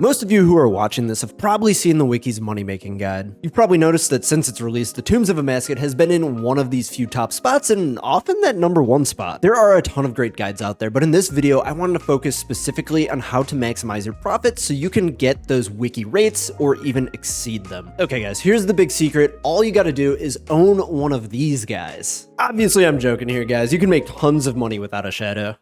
Most of you who are watching this have probably seen the wiki's money-making guide. You've probably noticed that since its release, the Tombs of Amascut has been in one of these few top spots, and often that #1 spot. There are a ton of great guides out there, but in this video, I wanted to focus specifically on how to maximize your profits so you can get those wiki rates or even exceed them. Okay guys, here's the big secret. All you gotta do is own one of these guys. Obviously I'm joking here guys, you can make tons of money without a shadow.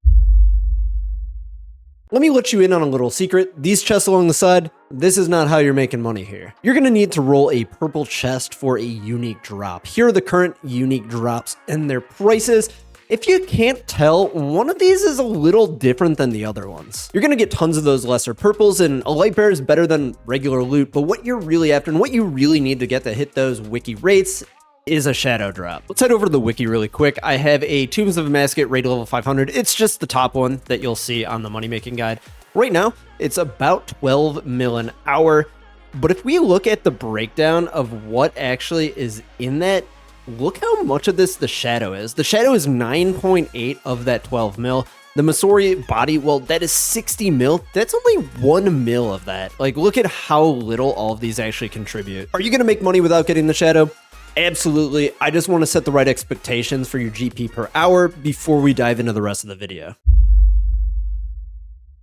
Let me let you in on a little secret. These chests along the side, this is not how you're making money here. You're gonna need to roll a purple chest for a unique drop. Here are the current unique drops and their prices. If you can't tell, one of these is a little different than the other ones. You're gonna get tons of those lesser purples, and a light bear is better than regular loot, but what you're really after and what you really need to get to hit those wiki rates is a shadow drop. Let's head over to the wiki really quick. I have a Tombs of Amascut raid level 500. It's just the top one that you'll see on the money making guide. Right now, it's about 12 mil an hour. But if we look at the breakdown of what actually is in that, look how much of this the shadow is. The shadow is 9.8 of that 12 mil. The Masori body, well, that is 60 mil. That's only 1 mil of that. Like, look at how little all of these actually contribute. Are you gonna make money without getting the shadow? Absolutely. I just want to set the right expectations for your GP per hour before we dive into the rest of the video.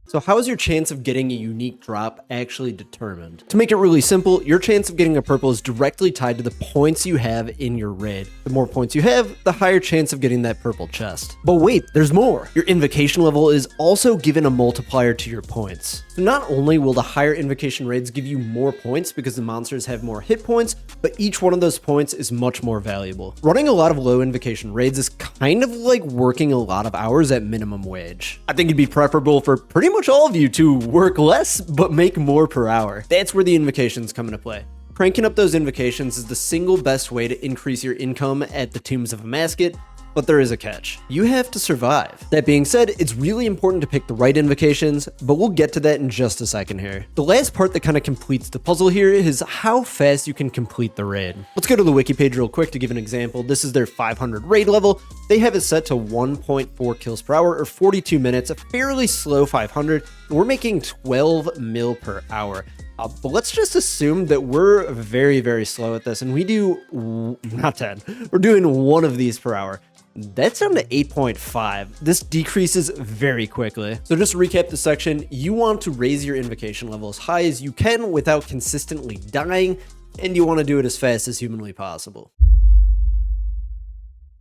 So how is your chance of getting a unique drop actually determined? To make it really simple, your chance of getting a purple is directly tied to the points you have in your raid. The more points you have, the higher chance of getting that purple chest. But wait, there's more. Your invocation level is also given a multiplier to your points. So not only will the higher invocation raids give you more points because the monsters have more hit points, but each one of those points is much more valuable. Running a lot of low invocation raids is kind of like working a lot of hours at minimum wage. I think it'd be preferable for pretty much all of you to work less but make more per hour. That's where the invocations come into play. Cranking up those invocations is the single best way to increase your income at the Tombs of Amascut, but there is a catch. You have to survive. That being said, it's really important to pick the right invocations, but we'll get to that in just a second here. The last part that kind of completes the puzzle here is how fast you can complete the raid. Let's go to the wiki page real quick to give an example. This is their 500 raid level. They have it set to 1.4 kills per hour or 42 minutes, a fairly slow 500. We're making 12 mil per hour. But let's just assume that we're very, very slow at this and we do, not 10, we're doing one of these per hour. That's down to 8.5. This decreases very quickly. So just to recap the section, you want to raise your invocation level as high as you can without consistently dying, and you want to do it as fast as humanly possible.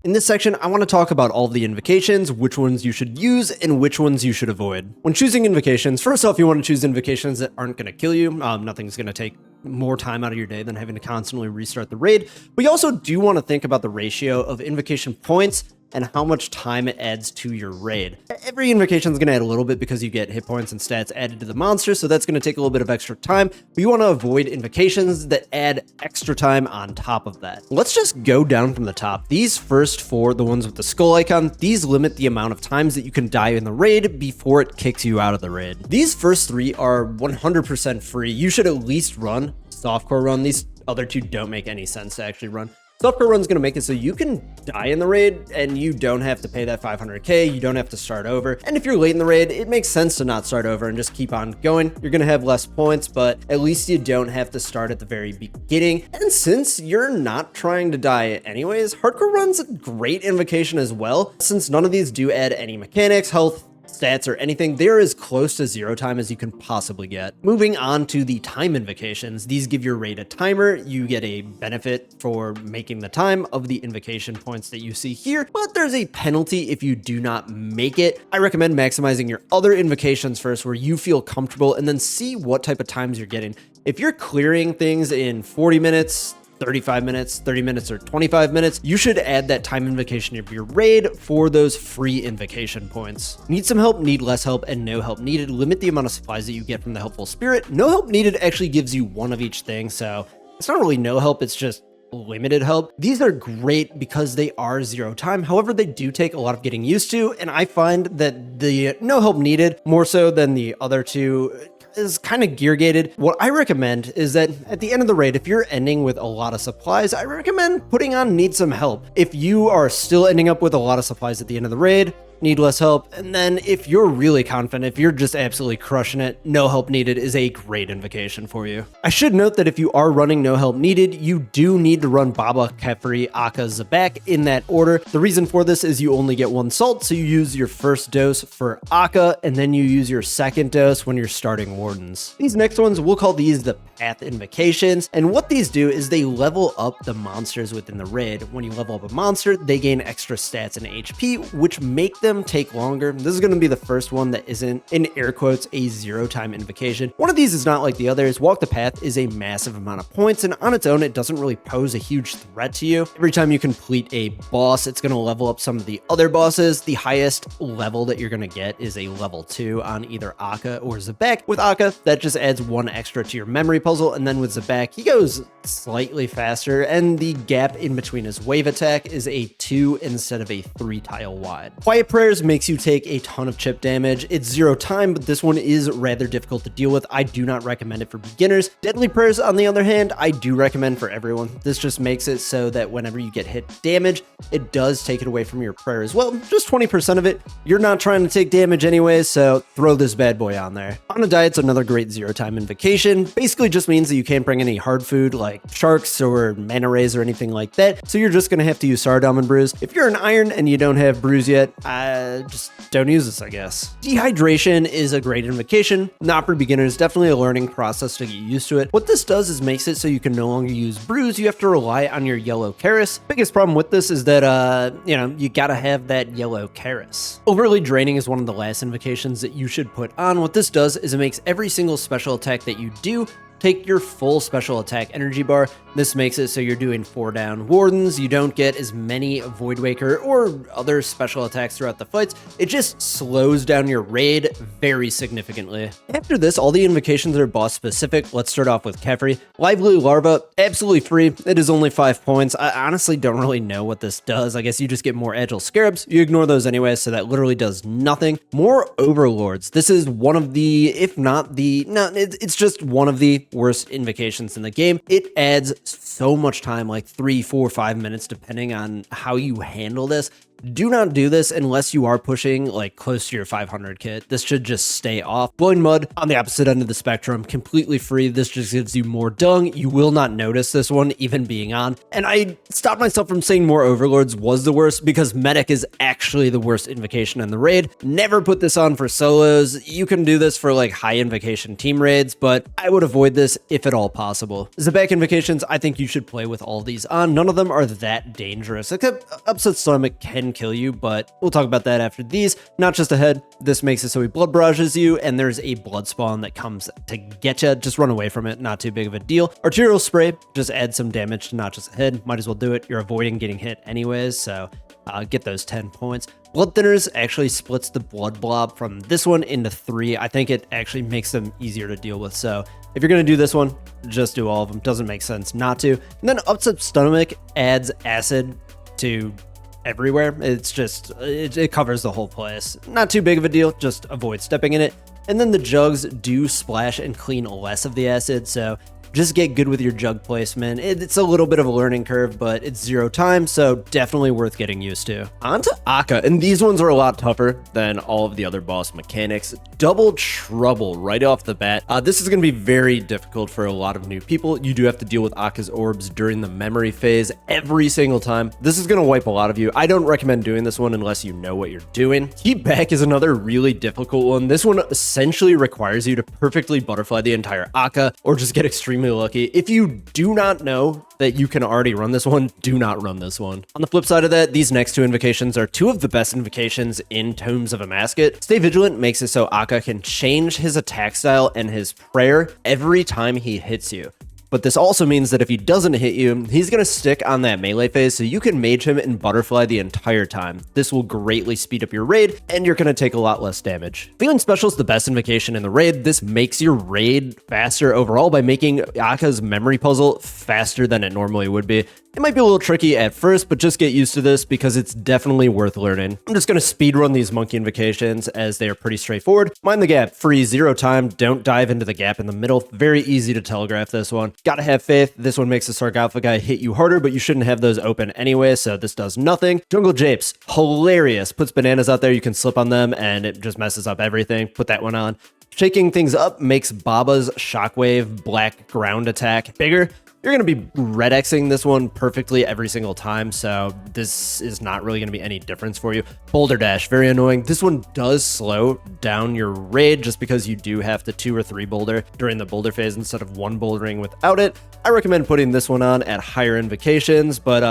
In this section, I want to talk about all of the invocations, which ones you should use, and which ones you should avoid. When choosing invocations, first off, you want to choose invocations that aren't going to kill you. Nothing's going to take more time out of your day than having to constantly restart the raid. But you also do want to think about the ratio of invocation points and how much time it adds to your raid. Every invocation is going to add a little bit because you get hit points and stats added to the monster, so that's going to take a little bit of extra time, but you want to avoid invocations that add extra time on top of that. Let's just go down from the top. These first four, the ones with the skull icon, these limit the amount of times that you can die in the raid before it kicks you out of the raid. These first three are 100% free. You should at least run softcore run. These other two don't make any sense to actually run. Softcore run's gonna make it so you can die in the raid and you don't have to pay that 500k, you don't have to start over. And if you're late in the raid, it makes sense to not start over and just keep on going. You're gonna have less points, but at least you don't have to start at the very beginning. And since you're not trying to die anyways, hardcore run's a great invocation as well. Since none of these do add any mechanics, health, stats, or anything, they're as close to zero time as you can possibly get. Moving on to the time invocations, these give your raid a timer. You get a benefit for making the time of the invocation points that you see here, but there's a penalty if you do not make it. I recommend maximizing your other invocations first where you feel comfortable and then see what type of times you're getting. If you're clearing things in 40 minutes, 35 minutes, 30 minutes, or 25 minutes, you should add that time invocation of your raid for those free invocation points. Need some help, need less help, and no help needed. Limit the amount of supplies that you get from the helpful spirit. No help needed actually gives you one of each thing, so it's not really no help, it's just limited help. These are great because they are zero time. However, they do take a lot of getting used to, and I find that the no help needed more so than the other two is kind of gear gated. What I recommend is that at the end of the raid, if you're ending with a lot of supplies, I recommend putting on need some help. If you are still ending up with a lot of supplies at the end of the raid, need less help. And then if you're really confident, if you're just absolutely crushing it, no help needed is a great invocation for you. I should note that if you are running no help needed, you do need to run Baba, Kephri, Akkha, Zebak in that order. The reason for this is you only get one salt, so you use your first dose for Akkha, and then you use your second dose when you're starting Wardens. These next ones, we'll call these the Path Invocations, and what these do is they level up the monsters within the raid. When you level up a monster, they gain extra stats and HP, which make them take longer. This is going to be the first one that isn't, in air quotes, a zero-time invocation. One of these is not like the others. Walk the Path is a massive amount of points, and on its own, it doesn't really pose a huge threat to you. Every time you complete a boss, it's going to level up some of the other bosses. The highest level that you're going to get is a level 2 on either Akkha or Zebak. With Akkha, that just adds 1 extra to your memory puzzle, and then with Zebak, he goes slightly faster, and the gap in between his wave attack is a 2 instead of a 3 tile wide. Quiet Prayers makes you take a ton of chip damage. It's 0 time, but this one is rather difficult to deal with. I do not recommend it for beginners. Deadly Prayers, on the other hand, I do recommend for everyone. This just makes it so that whenever you get hit damage, it does take it away from your prayer as well. Just 20% of it. You're not trying to take damage anyways, so throw this bad boy on there. On a Diet's another great 0-time invocation. Basically just means that you can't bring any hard food like sharks or mana rays or anything like that, so you're just gonna have to use Sardom and Brews. If you're an Iron and you don't have Brews yet, just don't use this, I guess. Dehydration is a great invocation. Not for beginners, definitely a learning process to get used to it. What this does is makes it so you can no longer use Brews. You have to rely on your yellow Karis. Biggest problem with this is that, you gotta have that yellow Karis. Overly Draining is one of the last invocations that you should put on. What this does is it makes every single special attack that you do take your full special attack energy bar. This makes it so you're doing 4 down Wardens. You don't get as many Voidwaker or other special attacks throughout the fights. It just slows down your raid very significantly. After this, all the invocations are boss specific. Let's start off with Kephri. Lively Larva, absolutely free. It is only 5 points. I honestly don't really know what this does. I guess you just get more Agile Scarabs. You ignore those anyway, so that literally does nothing. More Overlords. This is one of the, if not the, no, it's just one of the worst invocations in the game. It adds so much time, like 3, 4, 5 minutes, depending on how you handle this. Do not do this unless you are pushing like close to your 500 kit. This should just stay off. Blowing Mud on the opposite end of the spectrum, completely free. This just gives you more dung. You will not notice this one even being on. And I stopped myself from saying more Overlords was the worst because Medic is actually the worst invocation in the raid. Never put this on for solos. You can do this for like high invocation team raids, but I would avoid this if at all possible. Zebak invocations, I think you should play with all these on. None of them are that dangerous, except Upset Stomach can kill you, but we'll talk about that after these. Not just a head. This makes it so he blood barrages you, and there's a blood spawn that comes to get you. Just run away from it. Not too big of a deal. Arterial Spray just adds some damage to not just a head. Might as well do it. You're avoiding getting hit anyways, so get those 10 points. Blood Thinners actually splits the blood blob from this one into 3. I think it actually makes them easier to deal with. So if you're going to do this one, just do all of them. Doesn't make sense not to. And then Upset Stomach adds acid to everywhere. It's just, it covers the whole place. Not too big of a deal, just avoid stepping in it. And then the jugs do splash and clean less of the acid, so just get good with your jug placement. It's a little bit of a learning curve, but it's 0 time, so definitely worth getting used to. On to Akkha, and these ones are a lot tougher than all of the other boss mechanics. Double Trouble right off the bat. This is going to be very difficult for a lot of new people. You do have to deal with Akkha's orbs during the memory phase every single time. This is going to wipe a lot of you. I don't recommend doing this one unless you know what you're doing. Keep Back is another really difficult one. This one essentially requires you to perfectly butterfly the entire Akkha or just get extremely lucky. If you do not know that you can already run this one, do not run this one. On the flip side of that, these next 2 invocations are 2 of the best invocations in Tomes of Amascut. Stay Vigilant makes it so Akkha can change his attack style and his prayer every time he hits you. But this also means that if he doesn't hit you, he's going to stick on that melee phase, so you can mage him and butterfly the entire time. This will greatly speed up your raid, and you're going to take a lot less damage. Feeling Special is the best invocation in the raid. This makes your raid faster overall by making Akkha's memory puzzle faster than it normally would be. It might be a little tricky at first, but just get used to this because it's definitely worth learning. I'm just going to speedrun these monkey invocations as they are pretty straightforward. Mind the gap, free, 0 time, don't dive into the gap in the middle. Very easy to telegraph this one. Gotta have faith. This one makes the sarcophagi hit you harder, but you shouldn't have those open anyway, so this does nothing. Jungle Japes, hilarious. Puts bananas out there, you can slip on them, and it just messes up everything. Put that one on. Shaking things up makes Baba's Shockwave Black Ground attack bigger. You're going to be red Xing this one perfectly every single time, so this is not really going to be any difference for you. Boulder Dash, very annoying. This one does slow down your raid just because you do have to 2 or 3 boulder during the boulder phase instead of 1 bouldering without it. I recommend putting this one on at higher invocations, but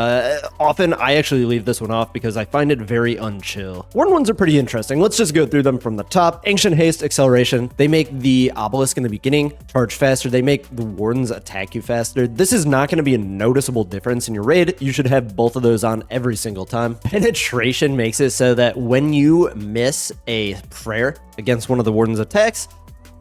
often I actually leave this one off because I find it very unchill. Warden ones are pretty interesting. Let's just go through them from the top. Ancient Haste, Acceleration. They make the Obelisk in the beginning charge faster. They make the Wardens attack you faster. This is not going to be a noticeable difference in your raid. You should have both of those on every single time. Penetration makes it so that when you miss a prayer against one of the Warden's attacks,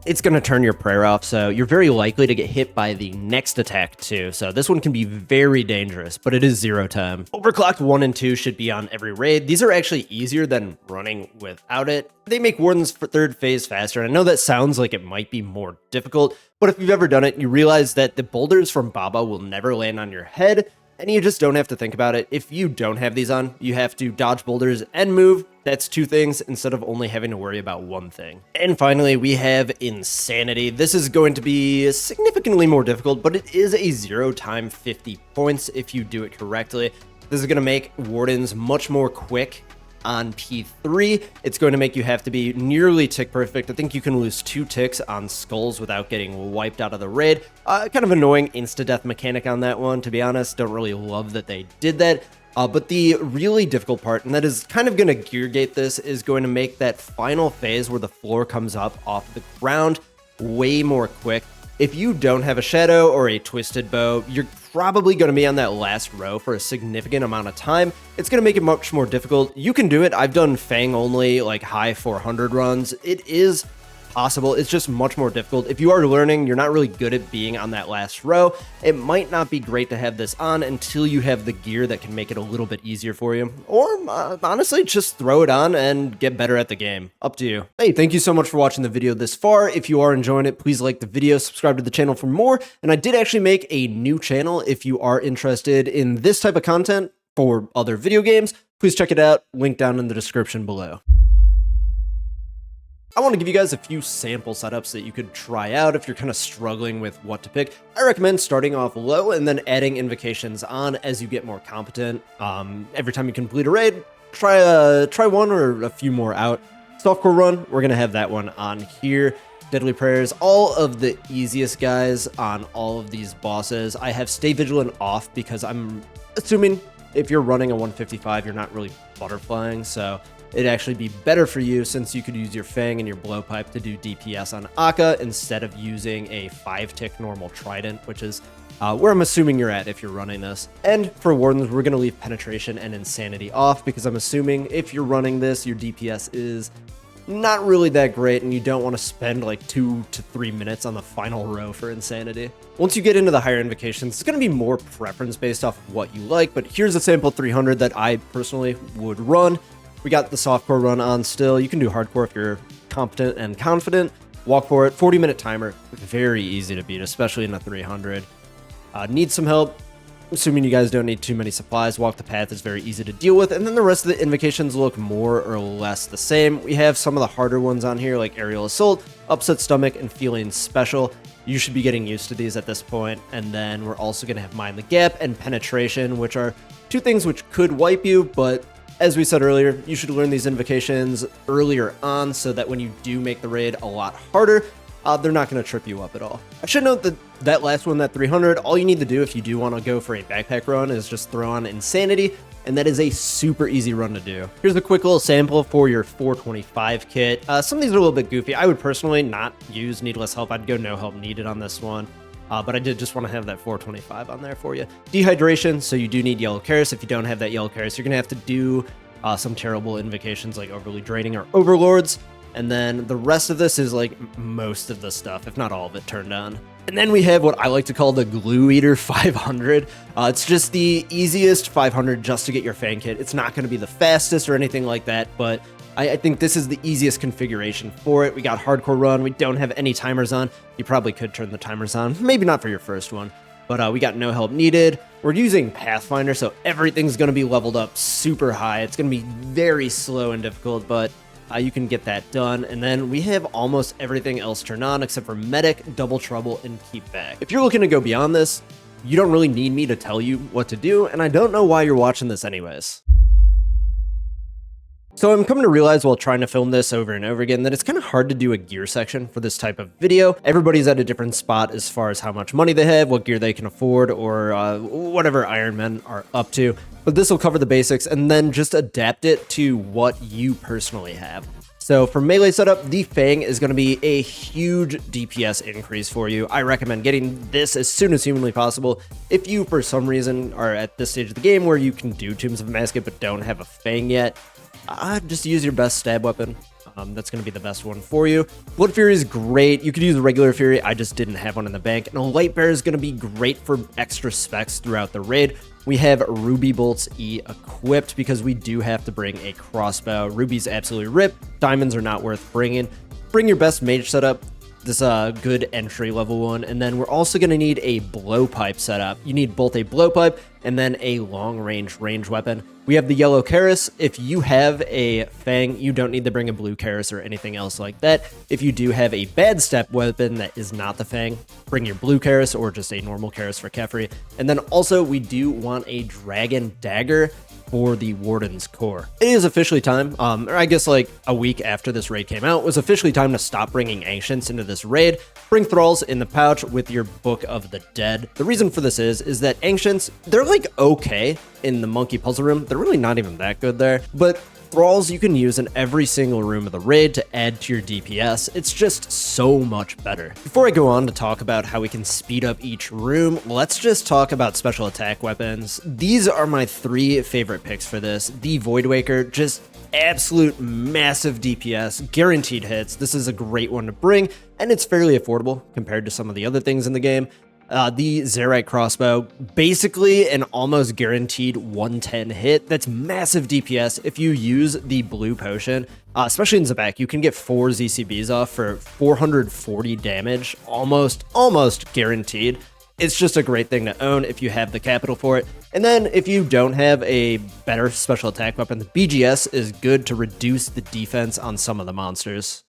it's going to turn your prayer off, so you're very likely to get hit by the next attack too. So this one can be very dangerous, but it is 0 time. Overclocked 1 and 2 should be on every raid. These are actually easier than running without it. They make Wardens for 3rd phase faster. I know that sounds like it might be more difficult, but if you've ever done it, you realize that the boulders from Baba will never land on your head, and you just don't have to think about it. If you don't have these on, you have to dodge boulders and move. That's 2 things instead of only having to worry about 1 thing. And finally, we have Insanity. This is going to be significantly more difficult, but it is a 0 time 50 points if you do it correctly. This is going to make Wardens much more quick on P3. It's going to make you have to be nearly tick perfect. I think you can lose 2 ticks on skulls without getting wiped out of the raid. Kind of annoying insta-death mechanic on that one, to be honest. Don't really love that they did that. But the really difficult part, and that is kind of going to gear gate this, is going to make that final phase where the floor comes up off the ground way more quick. If you don't have a shadow or a twisted bow, you're probably going to be on that last row for a significant amount of time. It's going to make it much more difficult. You can do it. I've done Fang only, like high 400 runs. It is possible. It's just much more difficult. If you are learning, you're not really good at being on that last row, it might not be great to have this on until you have the gear that can make it a little bit easier for you. Or honestly, just throw it on and get better at the game. Up to you. Hey, thank you so much for watching the video this far. If you are enjoying it, please like the video, subscribe to the channel for more. And I did actually make a new channel. If you are interested in this type of content for other video games, please check it out. Link down in the description below. I want to give you guys a few sample setups that you could try out if you're kind of struggling with what to pick. I recommend starting off low and then adding invocations on as you get more competent. Every time you complete a raid, try one or a few more out. Softcore run, we're going to have that one on here. Deadly Prayers, all of the easiest guys on all of these bosses. I have Stay Vigilant off because I'm assuming if you're running a 155, you're not really butterflying, so it'd actually be better for you since you could use your Fang and your Blowpipe to do DPS on Akkha instead of using a 5-tick normal Trident, which is where I'm assuming you're at if you're running this. And for Wardens, we're going to leave Penetration and Insanity off because I'm assuming if you're running this, your DPS is not really that great and you don't want to spend like 2 to 3 minutes on the final row for Insanity. Once you get into the higher invocations, it's going to be more preference based off of what you like, but here's a sample 300 that I personally would run. We got the softcore run on still. You can do hardcore if you're competent and confident. Walk for it. 40-minute timer. Very easy to beat, especially in a 300. Need some help. Assuming you guys don't need too many supplies, Walk the Path is very easy to deal with. And then the rest of the invocations look more or less the same. We have some of the harder ones on here like Aerial Assault, Upset Stomach, and Feeling Special. You should be getting used to these at this point. And then we're also going to have Mind the Gap and Penetration, which are 2 things which could wipe you, but as we said earlier, you should learn these invocations earlier on so that when you do make the raid a lot harder, they're not going to trip you up at all. I should note that that last one, that 300, all you need to do if you do want to go for a backpack run is just throw on Insanity, and that is a super easy run to do. Here's a quick little sample for your 425 kit. Some of these are a little bit goofy. I would personally not use Needless Help. I'd go No Help Needed on this one. But I did just want to have that 425 on there for you. Dehydration, so you do need Yellow Karis. If you don't have that Yellow Karis, you're going to have to do some terrible invocations like Overly Draining or Overlords. And then the rest of this is like most of the stuff, if not all of it, turned on. And then we have what I like to call the Glue Eater 500. It's just the easiest 500 just to get your Fang kit. It's not going to be the fastest or anything like that, but I think this is the easiest configuration for it. We got hardcore run. We don't have any timers on. You probably could turn the timers on. Maybe not for your first one. But we got no help needed. We're using Pathfinder, so everything's going to be leveled up super high. It's going to be very slow and difficult, but you can get that done. And then we have almost everything else turned on except for Medic, Double Trouble, and Keep Back. If you're looking to go beyond this, you don't really need me to tell you what to do, and I don't know why you're watching this anyways. So I'm coming to realize while trying to film this over and over again that it's kind of hard to do a gear section for this type of video. Everybody's at a different spot as far as how much money they have, what gear they can afford, or whatever Iron Men are up to. But this will cover the basics and then just adapt it to what you personally have. So for melee setup, the Fang is going to be a huge DPS increase for you. I recommend getting this as soon as humanly possible. If you, for some reason, are at this stage of the game where you can do Tombs of Amascut but don't have a Fang yet, just use your best stab weapon. That's going to be the best one for you. Blood Fury is great. You could use a regular Fury. I just didn't have one in the bank. And a Light Bearer is going to be great for extra specs throughout the raid. We have Ruby Bolts E equipped because we do have to bring a crossbow. Ruby's absolutely ripped. Diamonds are not worth bringing. Bring your best mage setup. This is a good entry level one. And then we're also going to need a blowpipe setup. You need both a blowpipe and then a long range weapon. We have the yellow Karis. If you have a Fang, you don't need to bring a blue Karis or anything else like that. If you do have a bad step weapon that is not the Fang, bring your blue Karis or just a normal Karis for Kephri. And then also we do want a dragon dagger for the Warden's core. It is officially time, or I guess like a week after this raid came out, it was officially time to stop bringing Ancients into this raid. Bring Thralls in the pouch with your Book of the Dead. The reason for this is that Ancients, they're like okay in the monkey puzzle room. They're really not even that good there, but Thralls you can use in every single room of the raid to add to your DPS. It's just so much better. Before I go on to talk about how we can speed up each room, let's just talk about special attack weapons. These are my 3 favorite picks for this. The Voidwaker, just absolute massive DPS, guaranteed hits. This is a great one to bring, and it's fairly affordable compared to some of the other things in the game. The Zerite crossbow, basically an almost guaranteed 110 hit. That's massive DPS. If you use the blue potion, especially in Zebak, you can get 4 ZCBs off for 440 damage, almost guaranteed. It's just a great thing to own if you have the capital for it. And then if you don't have a better special attack weapon, the BGS is good to reduce the defense on some of the monsters.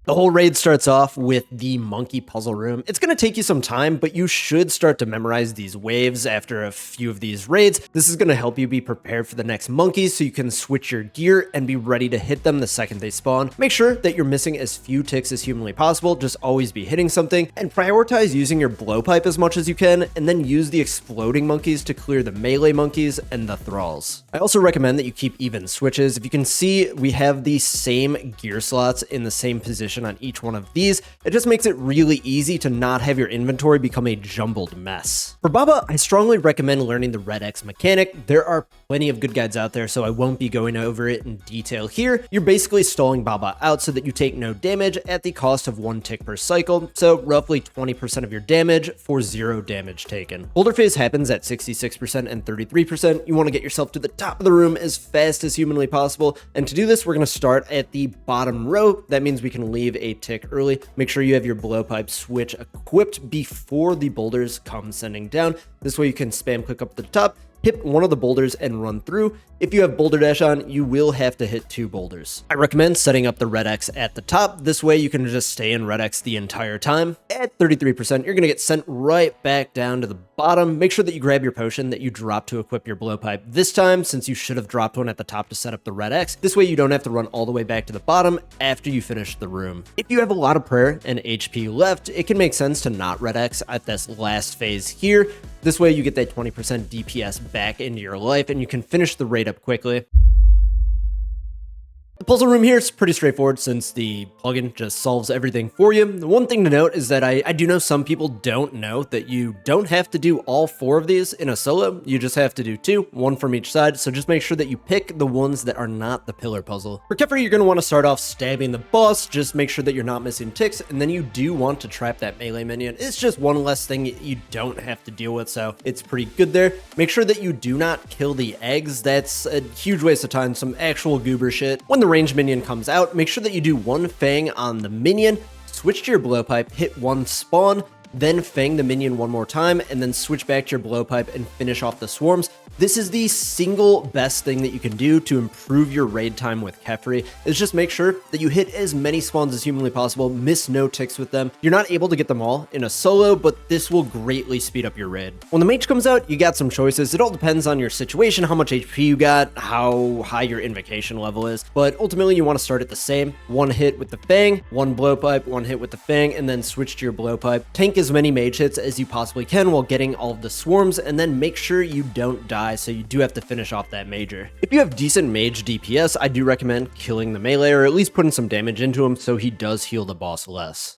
The whole raid starts off with the monkey puzzle room. It's going to take you some time, but you should start to memorize these waves after a few of these raids. This is going to help you be prepared for the next monkeys so you can switch your gear and be ready to hit them the second they spawn. Make sure that you're missing as few ticks as humanly possible. Just always be hitting something and prioritize using your blowpipe as much as you can, and then use the exploding monkeys to clear the melee monkeys and the thralls. I also recommend that you keep even switches. If you can see, we have the same gear slots in the same position on each one of these. It just makes it really easy to not have your inventory become a jumbled mess. For Baba, I strongly recommend learning the Red X mechanic. There are plenty of good guides out there, so I won't be going over it in detail here. You're basically stalling Baba out so that you take no damage at the cost of 1 tick per cycle, so roughly 20% of your damage for 0 damage taken. Boulder phase happens at 66% and 33%. You want to get yourself to the top of the room as fast as humanly possible, and to do this, we're going to start at the bottom row. That means we can leave a tick early. Make sure you have your blowpipe switch equipped before the boulders come sending down. This way you can spam click up the top, hit one of the boulders and run through. If you have boulder dash on, you will have to hit 2 boulders. I recommend setting up the Red X at the top. This way you can just stay in Red X the entire time. At 33%, you're going to get sent right back down to the bottom. Make sure that you grab your potion that you dropped to equip your blowpipe this time, since you should have dropped one at the top to set up the Red X. This way you don't have to run all the way back to the bottom after you finish the room. If you have a lot of prayer and HP left, it can make sense to not Red X at this last phase here. This way you get that 20% DPS back into your life and you can finish the raid up quickly. The puzzle room here is pretty straightforward since the plugin just solves everything for you. The one thing to note is that I do know some people don't know that you don't have to do all 4 of these in a solo. You just have to do 2, 1 from each side. So just make sure that you pick the ones that are not the pillar puzzle. For Kephri, you're going to want to start off stabbing the boss. Just make sure that you're not missing ticks, and then you do want to trap that melee minion. It's just one less thing you don't have to deal with, so it's pretty good there. Make sure that you do not kill the eggs. That's a huge waste of time, some actual goober shit. When the ranged minion comes out, make sure that you do 1 fang on the minion, switch to your blowpipe, hit 1 spawn, then fang the minion 1 more time, and then switch back to your blowpipe and finish off the swarms. This is the single best thing that you can do to improve your raid time with Kephri, is just make sure that you hit as many spawns as humanly possible, miss no ticks with them. You're not able to get them all in a solo, but this will greatly speed up your raid. When the mage comes out, you got some choices. It all depends on your situation, how much HP you got, how high your invocation level is, but ultimately you want to start at the same. 1 hit with the fang, 1 blowpipe, 1 hit with the fang, and then switch to your blowpipe. Tank as many mage hits as you possibly can while getting all of the swarms, and then make sure you don't die, so you do have to finish off that major. If you have decent mage DPS, I do recommend killing the melee, or at least putting some damage into him so he does heal the boss less.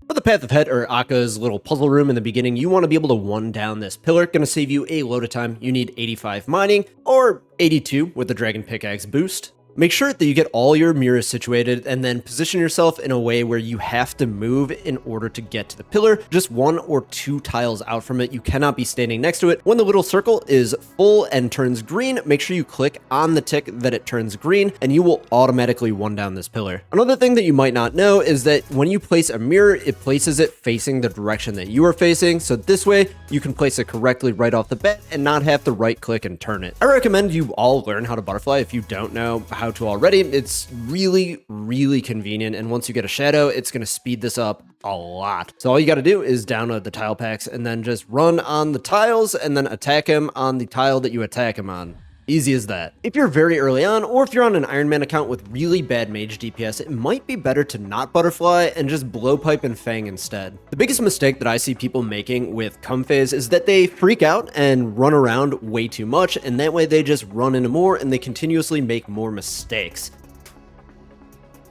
For the Path of Het, or Akkha's little puzzle room in the beginning, you want to be able to 1 down this pillar. Gonna save you a load of time. You need 85 mining, or 82 with the Dragon Pickaxe boost. Make sure that you get all your mirrors situated and then position yourself in a way where you have to move in order to get to the pillar, just 1 or 2 tiles out from it. You cannot be standing next to it. When the little circle is full and turns green, make sure you click on the tick that it turns green and you will automatically 1 down this pillar. Another thing that you might not know is that when you place a mirror, it places it facing the direction that you are facing. So this way you can place it correctly right off the bat and not have to right click and turn it. I recommend you all learn how to butterfly if you don't know how to already. It's really convenient, and once you get a shadow, it's going to speed this up a lot. So all you got to do is download the tile packs and then just run on the tiles and then attack him on the tile that you attack him on. Easy as that. If you're very early on, or if you're on an Iron Man account with really bad mage DPS, it might be better to not butterfly and just blowpipe and fang instead. The biggest mistake that I see people making with cum phase is that they freak out and run around way too much, and that way they just run into more and they continuously make more mistakes.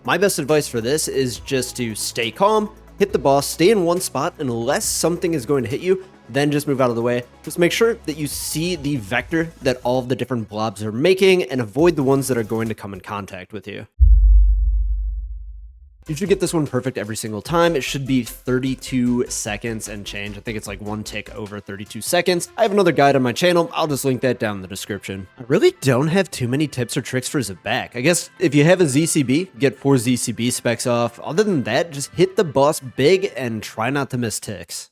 My best advice for this is just to stay calm, hit the boss, stay in one spot unless something is going to hit you, then just move out of the way. Just make sure that you see the vector that all of the different blobs are making and avoid the ones that are going to come in contact with you. You should get this one perfect every single time. It should be 32 seconds and change. I think it's like 1 tick over 32 seconds. I have another guide on my channel. I'll just link that down in the description. I really don't have too many tips or tricks for Zebak. I guess if you have a ZCB, get 4 ZCB specs off. Other than that, just hit the boss big and try not to miss ticks.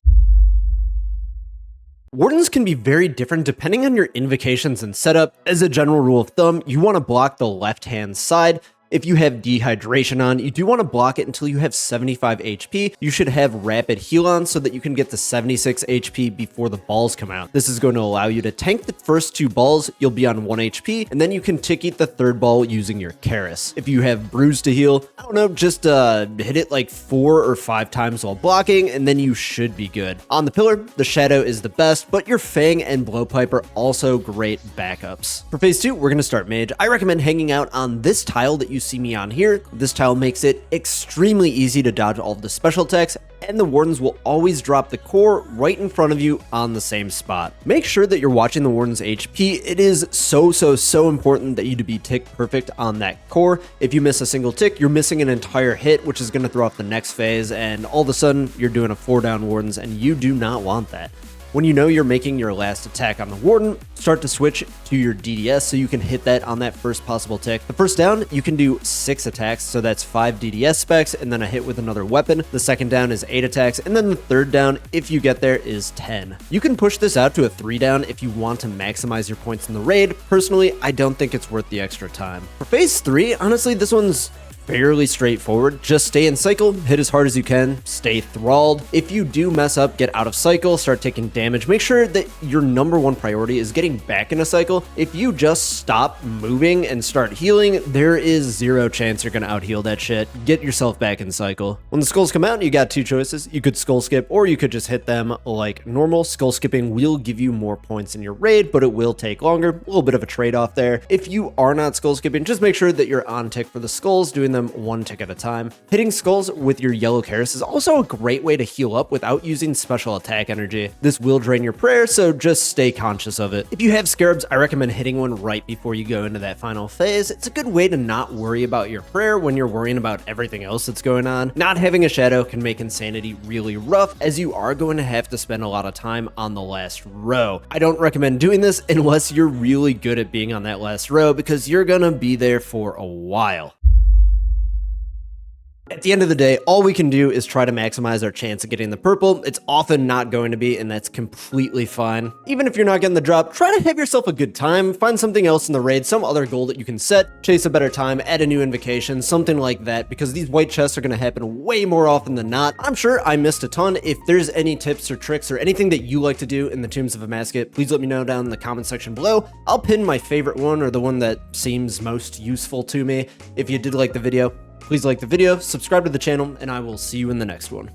Wardens can be very different depending on your invocations and setup. As a general rule of thumb, you want to block the left-hand side. If you have dehydration on, you do want to block it until you have 75 HP. You should have rapid heal on so that you can get to 76 HP before the balls come out. This is going to allow you to tank the first 2 balls, you'll be on 1 HP, and then you can tick eat the 3rd ball using your Karis. If you have bruise to heal, I don't know, just hit it like 4 or 5 times while blocking, and then you should be good. On the pillar, the shadow is the best, but your fang and blowpipe are also great backups. For phase 2, we're going to start mage. I recommend hanging out on this tile that you see me on here. This tile makes it extremely easy to dodge all of the special attacks, and the Wardens will always drop the core right in front of you on the same spot. Make sure that you're watching the Warden's HP. It is so important that you to be tick perfect on that core. If you miss a single tick, you're missing an entire hit, which is going to throw off the next phase, and all of a sudden you're doing a 4-down Wardens, and you do not want that. When you know you're making your last attack on the Warden, start to switch to your DDS so you can hit that on that first possible tick. The first down, you can do 6 attacks, so that's 5 DDS specs and then a hit with another weapon. The second down is 8 attacks, and then the third down, if you get there, is 10. You can push this out to a 3 down if you want to maximize your points in the raid. Personally, I don't think it's worth the extra time. For phase 3, honestly, this one's fairly straightforward. Just stay in cycle, hit as hard as you can, stay thralled. If you do mess up, get out of cycle, start taking damage, make sure that your number one priority is getting back in a cycle. If you just stop moving and start healing, there is zero chance you're gonna out heal that shit. Get yourself back in cycle. When the skulls come out, you got two choices. You could skull skip, or you could just hit them like normal. Skull skipping will give you more points in your raid, but it will take longer. A little bit of a trade-off there. If you are not skull skipping, just make sure that you're on tick for the skulls, doing them one tick at a time. Hitting skulls with your yellow Karis is also a great way to heal up without using special attack energy. This will drain your prayer, so just stay conscious of it. If you have scarabs, I recommend hitting one right before you go into that final phase. It's a good way to not worry about your prayer when you're worrying about everything else that's going on. Not having a shadow can make insanity really rough, as you are going to have to spend a lot of time on the last row. I don't recommend doing this unless you're really good at being on that last row, because you're gonna be there for a while. At the end of the day, all we can do is try to maximize our chance of getting the purple. It's often not going to be, and that's completely fine. Even if you're not getting the drop, try to have yourself a good time, find something else in the raid, some other goal that you can set, chase a better time, add a new invocation, something like that, because these white chests are going to happen way more often than not. I'm sure I missed a ton. If there's any tips or tricks or anything that you like to do in the Tombs of Amascut, please let me know down in the comment section below. I'll pin my favorite one, or the one that seems most useful to me. If you did like the video, please like the video, subscribe to the channel, and I will see you in the next one.